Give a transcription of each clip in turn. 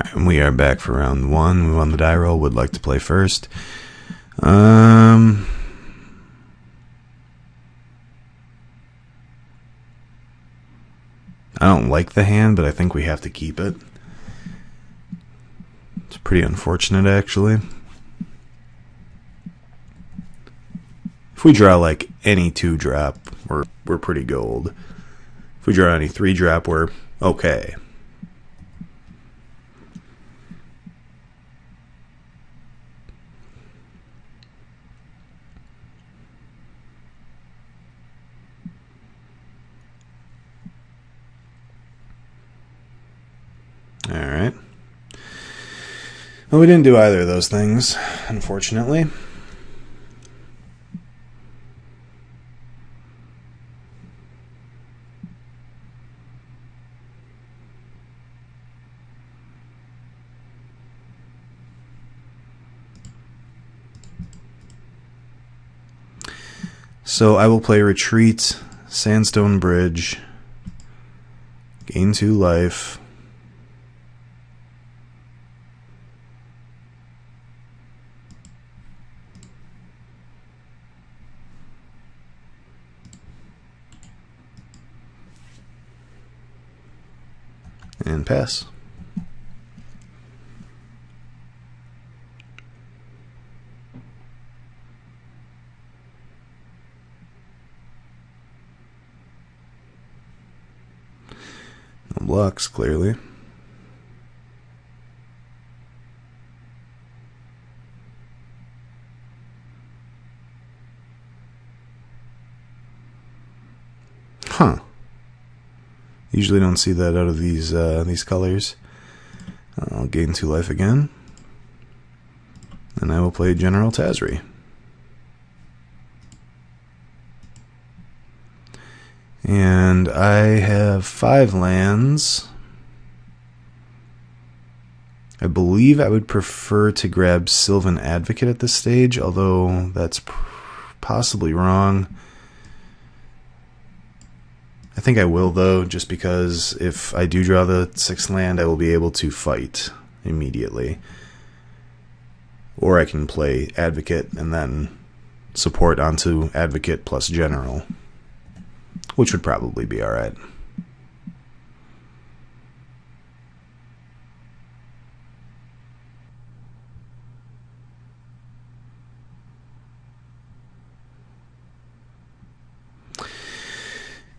And we are back for round one. We won the die roll. Would like to play first. I don't like the hand, but I think we have to keep it. It's pretty unfortunate, actually. If we draw like any 2-drop, we're pretty gold. If we draw any 3-drop, we're okay. Alright. Well, we didn't do either of those things, unfortunately. So I will play Retreat, Sandstone Bridge, gain 2 life. And pass. No blocks, clearly. Huh. Usually don't see that out of these colors. I'll gain 2 life again. And I will play General Tazri. And I have 5 lands. I believe I would prefer to grab Sylvan Advocate at this stage, although that's possibly wrong. I think I will, though, just because if I do draw the 6th land, I will be able to fight immediately. Or I can play Advocate and then support onto Advocate plus General, which would probably be alright.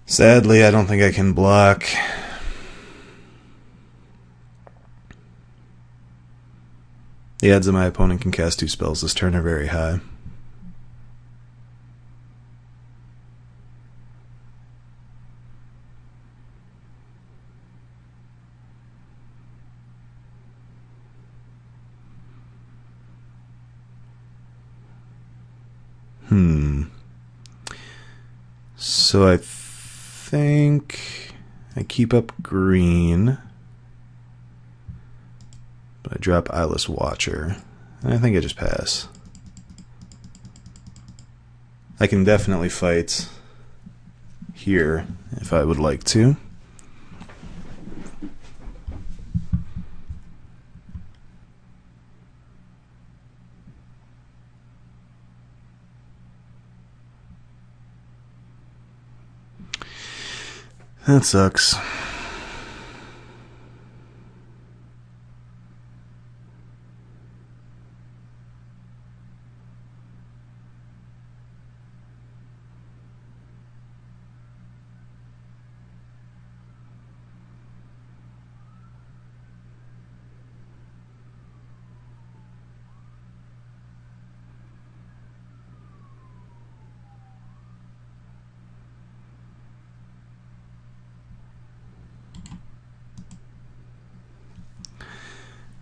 Sadly, I don't think I can block. The odds that my opponent can cast 2 spells this turn are very high. So I think I keep up green, but I drop Eyeless Watcher, and I think I just pass. I can definitely fight here if I would like to. That sucks.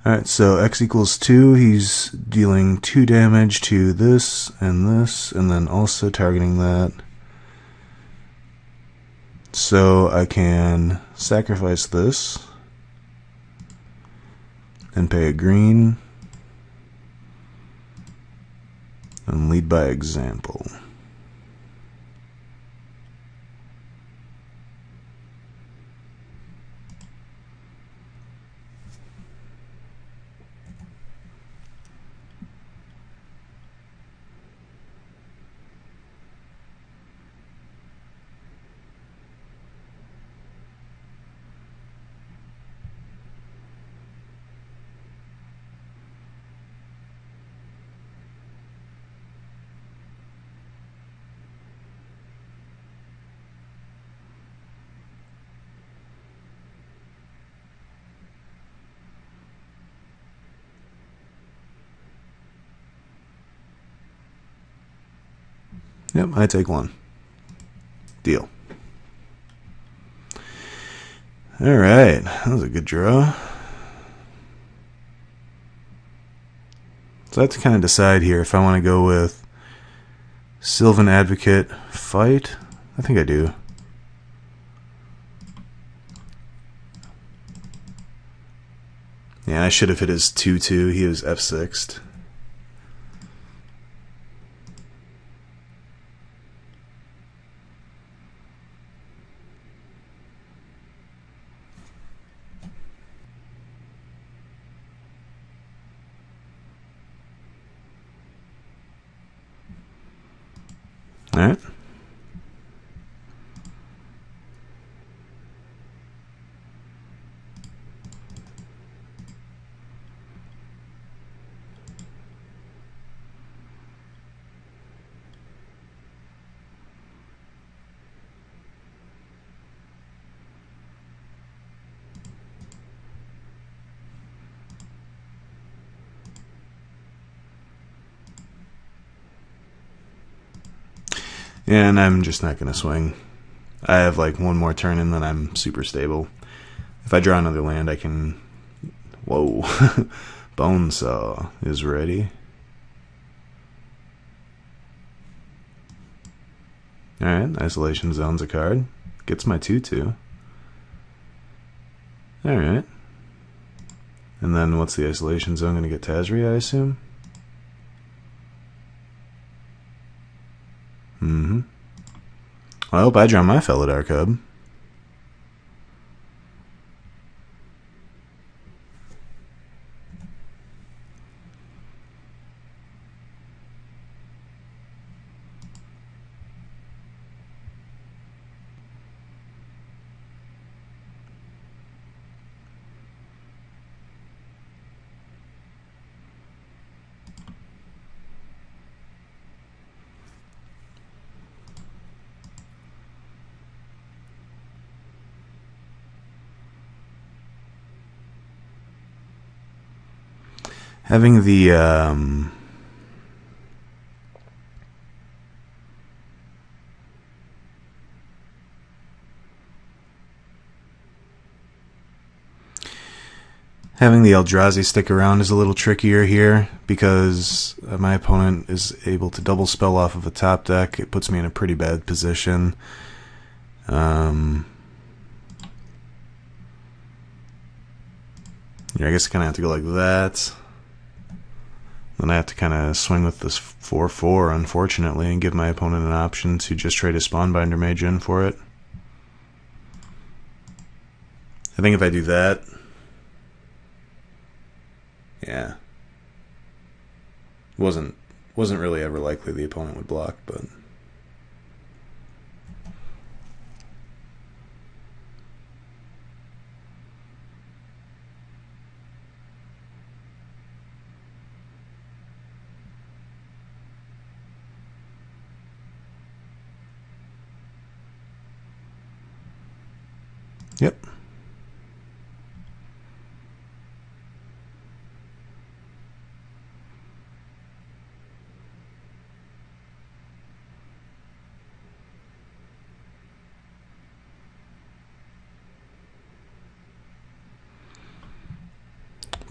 Alright, so X equals 2, he's dealing 2 damage to this, and then also targeting that. So I can sacrifice this, and pay a green, and lead by example. Yep, I take one. Deal. Alright, that was a good draw. So I have to kind of decide here if I want to go with Sylvan Advocate fight. I think I do. Yeah, I should have hit his 2-2. He was F6'd. Alright. And I'm just not going to swing. I have like one more turn and then I'm super stable. If I draw another land, I can... Whoa. Bonesaw is ready. Alright, Isolation Zone's a card. Gets my 2-2. Alright. And then what's the Isolation Zone going to get? Tazri, I assume? I hope I draw my Felidar Cub. Having the Eldrazi stick around is a little trickier here because my opponent is able to double spell off of a top deck. It puts me in a pretty bad position. Yeah, I guess I kind of have to go like that. Then I have to kind of swing with this 4/4, unfortunately, and give my opponent an option to just trade a Spawnbinder Mage in for it. I think if I do that... Yeah. Wasn't really ever likely the opponent would block, but... Yep.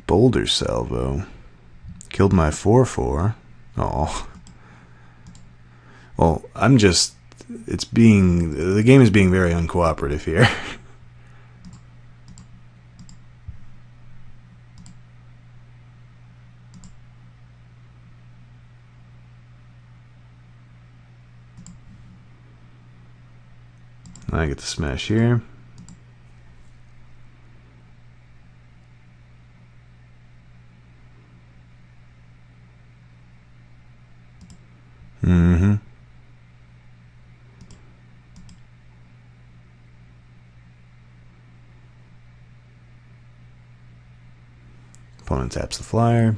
Boulder Salvo. Killed my 4/4. Oh. Well, I'm just... The game is being very uncooperative here. I get to smash here. Opponent taps the flyer.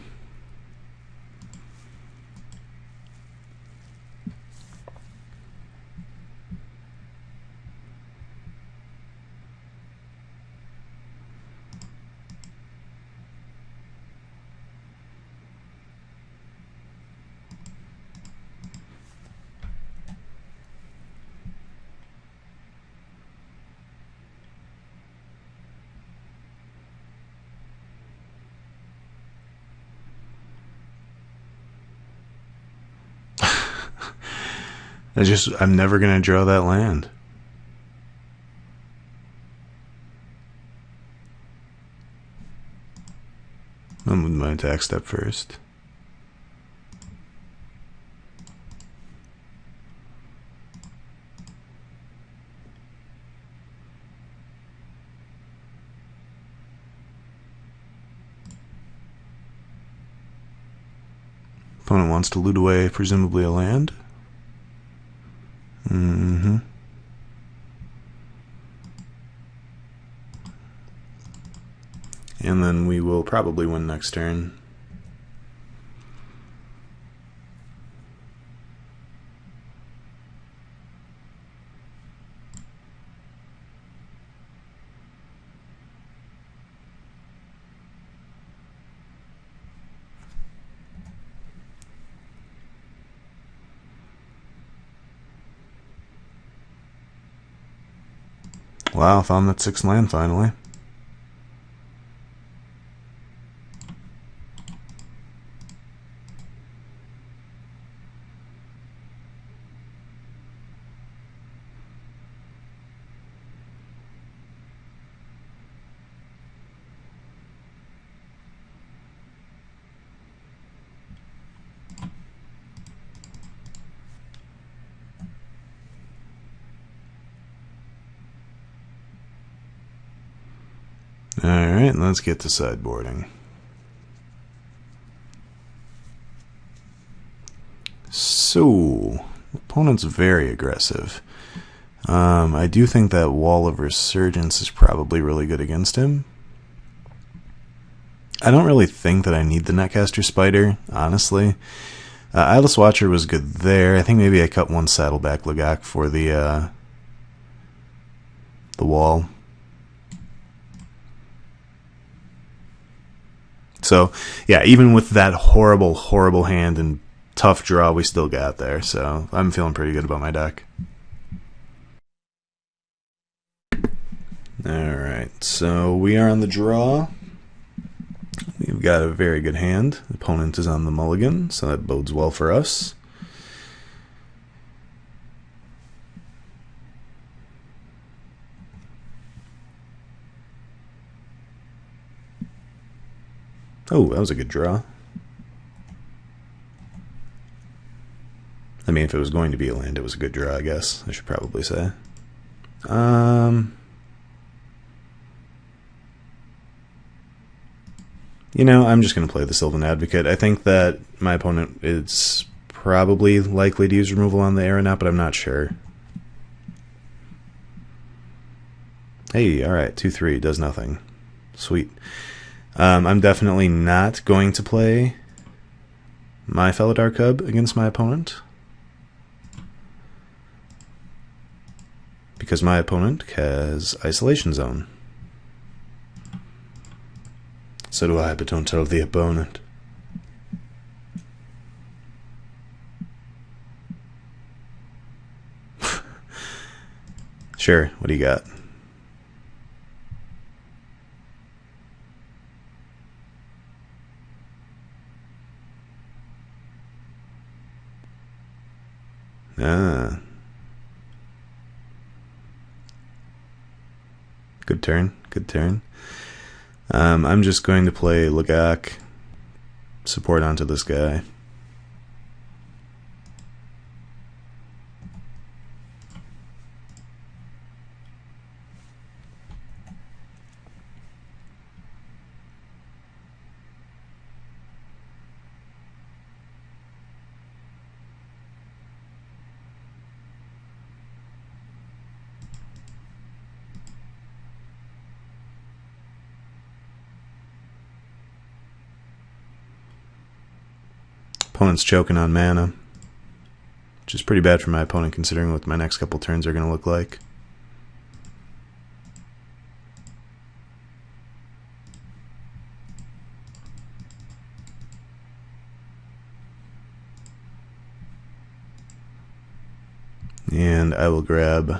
I'm never going to draw that land. I'm with my attack step first. Opponent wants to loot away, presumably a land. Mm-hmm. And then we will probably win next turn. Wow, found that 6th land finally. Alright, let's get to sideboarding. So, opponent's very aggressive. I do think that Wall of Resurgence is probably really good against him. I don't really think that I need the Netcaster Spider, honestly. Eyeless Watcher was good there. I think maybe I cut one Saddleback Lagak for the wall. So, yeah, even with that horrible, horrible hand and tough draw, we still got there. So, I'm feeling pretty good about my deck. Alright, so we are on the draw. We've got a very good hand. The opponent is on the mulligan, so that bodes well for us. Oh, that was a good draw. I mean, if it was going to be a land, it was a good draw, I guess. I should probably say. You know, I'm just going to play the Sylvan Advocate. I think that my opponent is probably likely to use removal on the Aeronaut, but I'm not sure. Hey, alright, 2-3, does nothing. Sweet. I'm definitely not going to play my Felidar Cub against my opponent, because my opponent has Isolation Zone. So do I, but don't tell the opponent. Sure, what do you got? Ah. Good turn, good turn. I'm just going to play Lagak, support onto this guy. Opponent's choking on mana, which is pretty bad for my opponent considering what my next couple turns are going to look like. And I will grab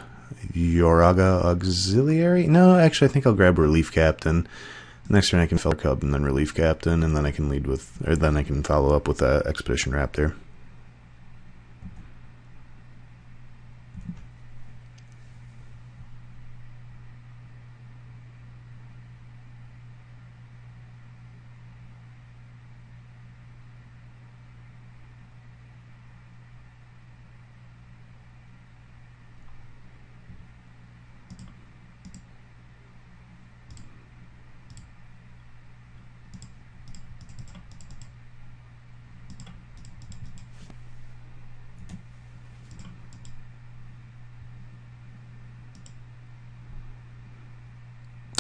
Yoraga Auxiliary. No, actually, I think I'll grab Relief Captain. Next turn I can Fel Cub and then Relief Captain, and then I can lead with, or then I can follow up with Expedition Raptor.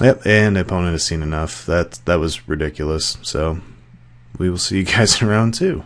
Yep, and the opponent has seen enough. That was ridiculous. So we will see you guys in round 2.